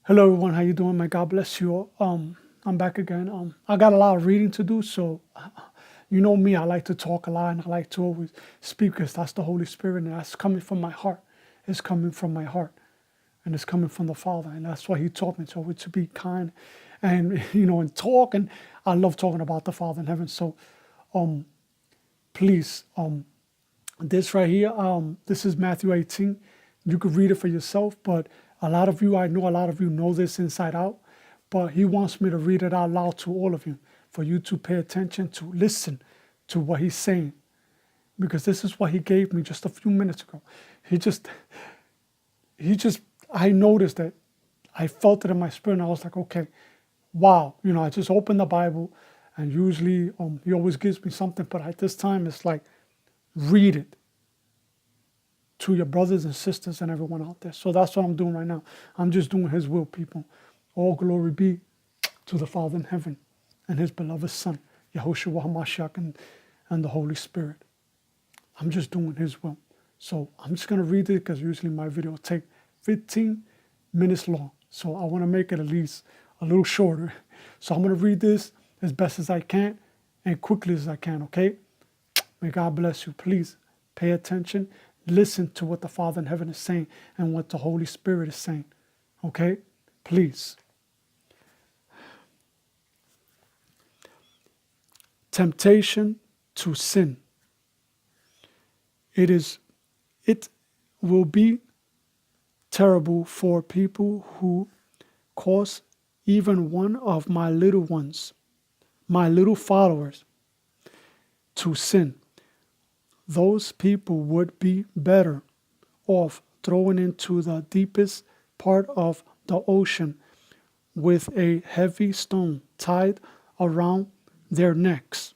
Hello everyone, how you doing? May God bless you all. I'm back again. I got a lot of reading to do, so you know me, I like to talk a lot and I like to always speak because that's the Holy Spirit and that's coming from my heart. It's coming from my heart and it's coming from the Father, and that's why He taught me to be kind and and talk. And I love talking about the Father in heaven. So please, this right here, this is Matthew 18. You could read it for yourself, but I know a lot of you know this inside out, but He wants me to read it out loud to all of you, for you to pay attention, to listen to what He's saying, because this is what He gave me just a few minutes ago. I noticed that I felt it in my spirit, and I was like, okay, wow. I just opened the Bible, and usually He always gives me something, but at this time it's like, read it to your brothers and sisters and everyone out there. So that's what I'm doing right now. I'm just doing His will, people. All glory be to the Father in heaven and His beloved Son, Yahushua HaMashiach, and the Holy Spirit. I'm just doing His will. So I'm just going to read it because usually my video will take 15 minutes long. So I want to make it at least a little shorter. So I'm going to read this as best as I can and quickly as I can, okay? May God bless you. Please pay attention. Listen to what the Father in heaven is saying and what the Holy Spirit is saying. Okay? Please. Temptation to sin. It will be terrible for people who cause even one of my little ones, my little followers, to sin. Those people would be better off thrown into the deepest part of the ocean with a heavy stone tied around their necks.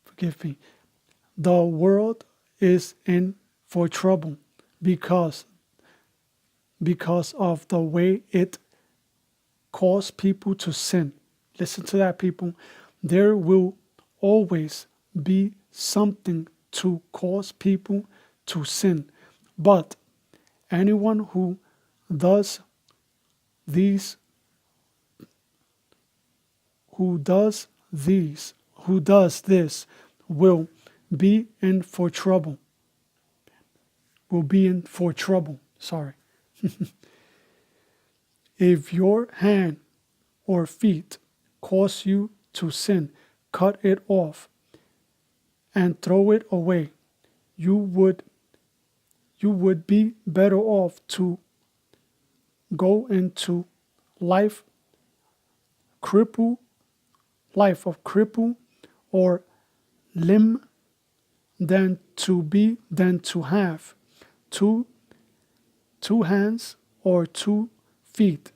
Forgive me. The world is in for trouble because of the way it caused people to sin. Listen to that, people. There will always be something to cause people to sin. But anyone who does this will be in for trouble. Sorry. If your hand or feet cause you to sin, cut it off and throw it away. You would be better off to go into life of cripple or limb than to have two hands or 2 feet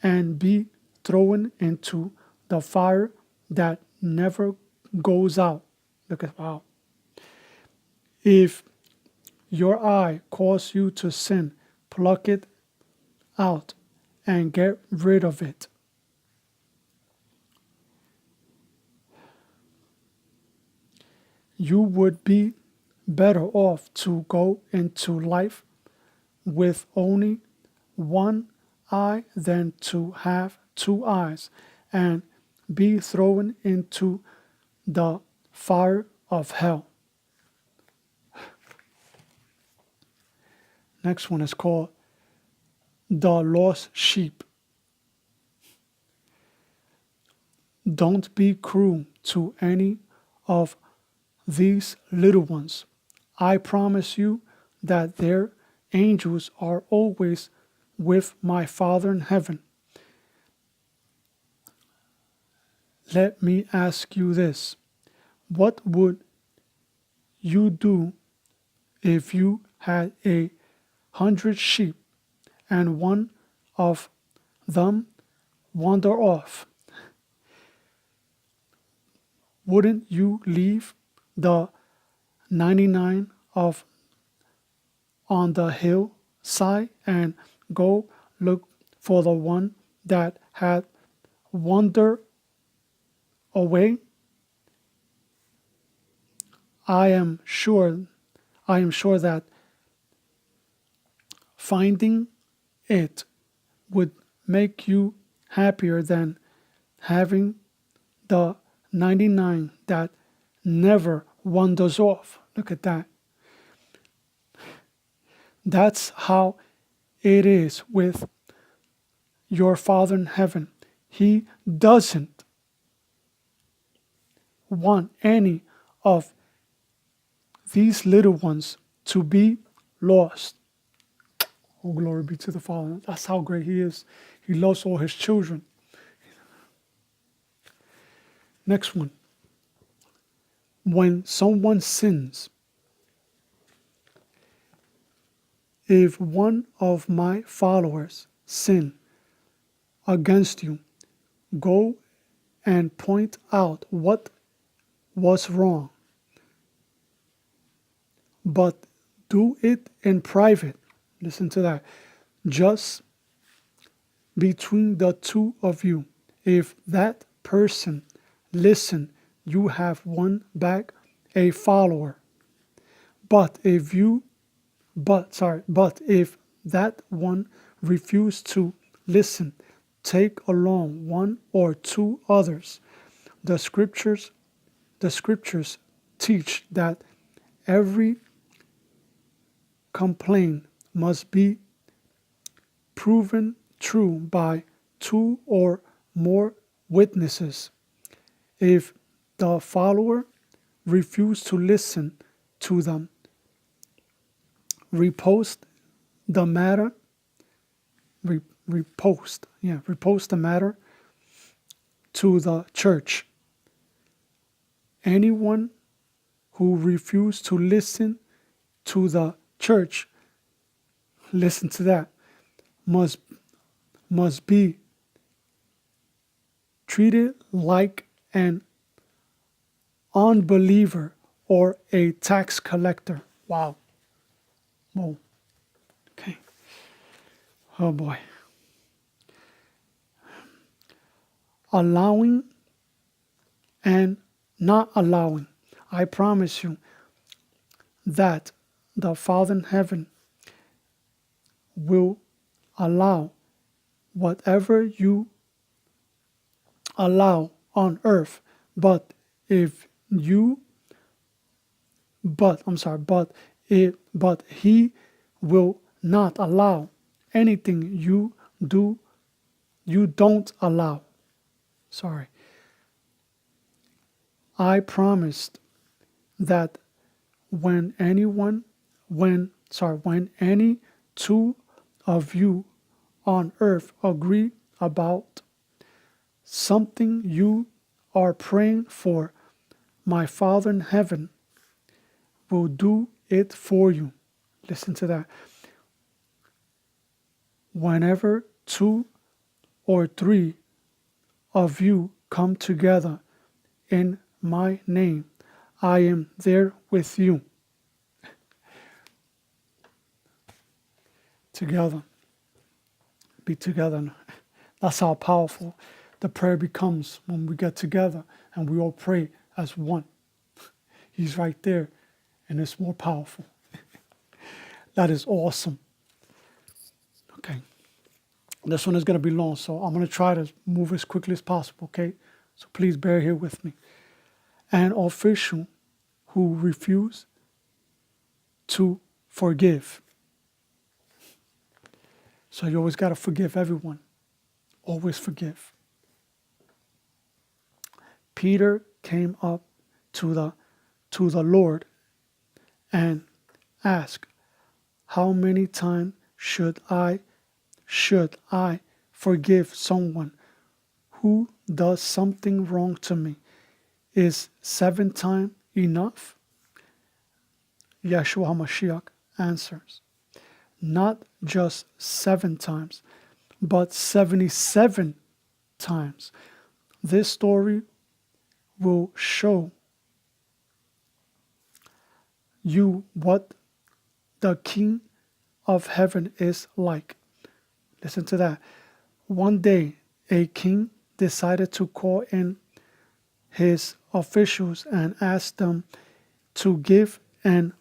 and be thrown into the fire that never goes out. Look at, wow. If your eye causes you to sin, pluck it out and get rid of it. You would be better off to go into life with only one eye than to have 2 eyes and be thrown into the fire of hell. Next one is called the lost sheep. Don't be cruel to any of these little ones. I promise you that their angels are always with my Father in heaven. Let me ask you this. What would you do if you had 100 sheep and one of them wander off? Wouldn't you leave the 99 on the hillside and go look for the one that had wandered away? I am sure that finding it would make you happier than having the 99 that never wanders off. Look at that. That's how it is with your Father in heaven. He doesn't want any of these little ones to be lost. Oh, glory be to the Father. That's how great He is. He loves all His children. Next one. When someone sins, if one of my followers sin against you, go and point out what was wrong. But do it in private. Listen to that. Just between the two of you. If that person listen, you have won back a follower. But if that one refuse to listen, take along one or two others. The scriptures teach that every complaint must be proven true by two or more witnesses. If the follower refuse to listen to them, repost the matter to the church. Anyone who refused to listen to the church, listen to that, must be treated like an unbeliever or a tax collector. Wow. Whoa. Okay. Oh boy. Allowing and not allowing. I promise you that the Father in heaven will allow whatever you allow on earth, but He will not allow anything you don't allow. I promised that when any two of you on earth agree about something you are praying for, my Father in heaven will do it for you. Listen to that. Whenever 2 or 3 of you come together in my name, I am there with you. Together. Be together. That's how powerful the prayer becomes when we get together and we all pray as one. He's right there, and it's more powerful. That is awesome. Okay. This one is going to be long, so I'm going to try to move as quickly as possible, okay? So please bear here with me. An official who refused to forgive. So you always got to forgive everyone. Always forgive. Peter came up to the Lord and asked, how many times should I forgive someone who does something wrong to me? Is 7 times enough? Yeshua HaMashiach answers, not just 7 times, but 77 times. This story will show you what the King of Heaven is like. Listen to that. One day, a king decided to call in his officials and ask them to give an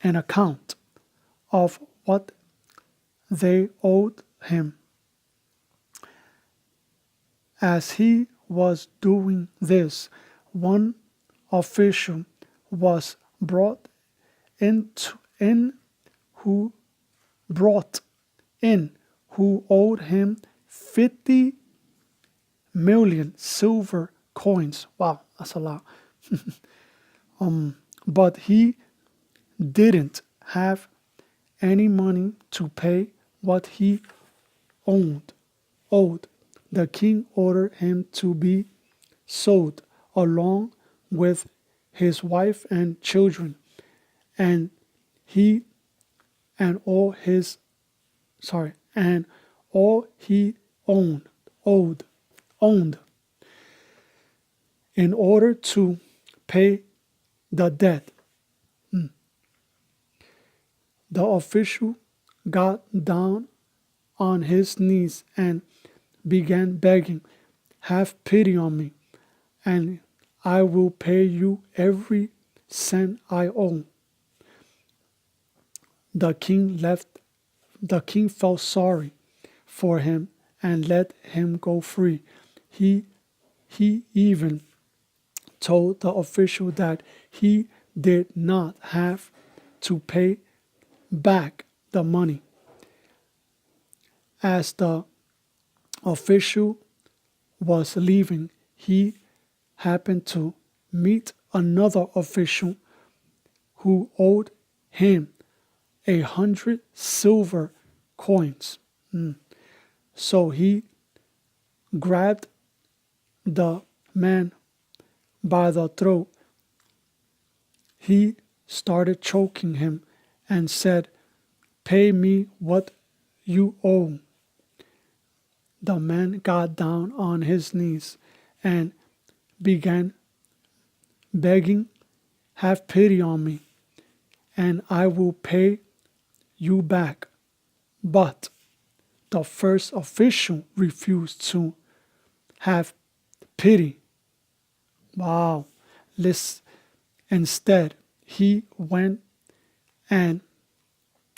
account of what they owed him. As he was doing this, one official was brought who brought in who owed him 50 million silver coins. Wow, that's a lot. But he didn't have any money to pay what he owed. The king ordered him to be sold along with his wife and children, and he and all his and all he owed in order to pay the debt. The official got down on his knees and began begging, "Have pity on me, and I will pay you every cent I owe." The king felt sorry for him and let him go free. He even told the official that he did not have to pay back the money. As the official was leaving, he happened to meet another official who owed him 100 silver coins. So he grabbed the man by the throat. He started choking him and said, "Pay me what you owe." The man got down on his knees and began begging, "Have pity on me, and I will pay you back." But the first official refused to have pity. Wow. Instead, he went and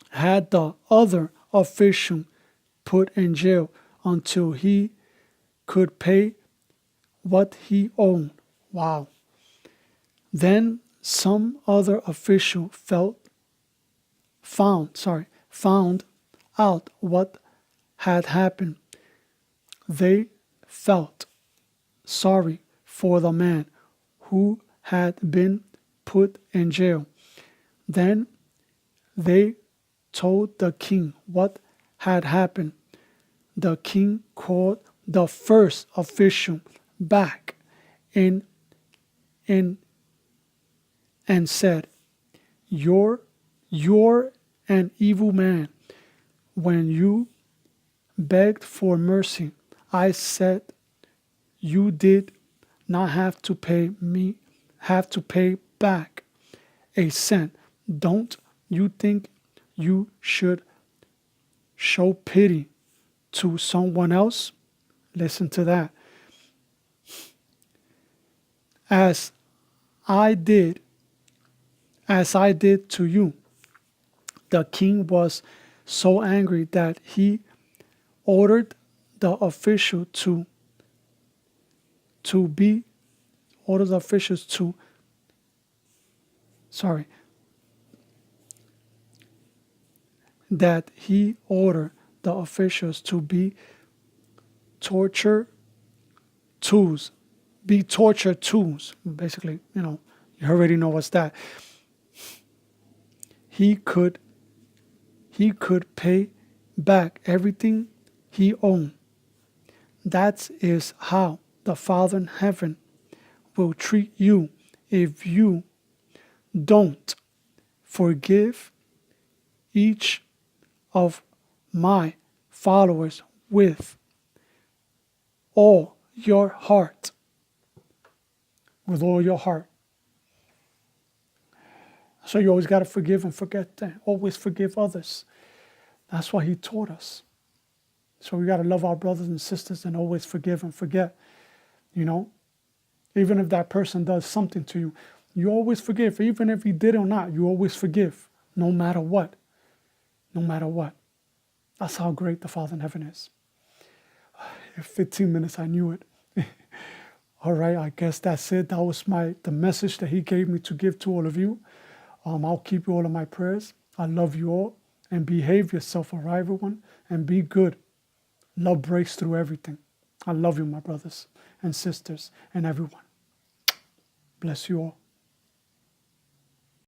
had the other official put in jail until he could pay what he owed. Wow. Then some other official found out what had happened. They felt sorry for the man who had been put in jail. Then they told the king what had happened. The king called the first official back in and said, You're an evil man. When you begged for mercy, I said you did not have to pay back a cent. Don't you think you should show pity to someone else? Listen to that. As I did to you. The king was so angry that he ordered the officials to be torture tools. Basically, you already know what's that. He could pay back everything he owned. That is how the Father in heaven will treat you if you don't forgive each of my followers with all your heart. With all your heart. So you always got to forgive and forget that. Always forgive others. That's what he taught us. So we got to love our brothers and sisters and always forgive and forget. Even if that person does something to you, you always forgive. Even if he did or not, you always forgive. No matter what. No matter what. That's how great the Father in heaven is. In 15 minutes, I knew it. All right, I guess that's it. That was the message that he gave me to give to all of you. I'll keep you all in my prayers. I love you all. And behave yourself, all right, everyone? And be good. Love breaks through everything. I love you, my brothers and sisters and everyone. Bless you all.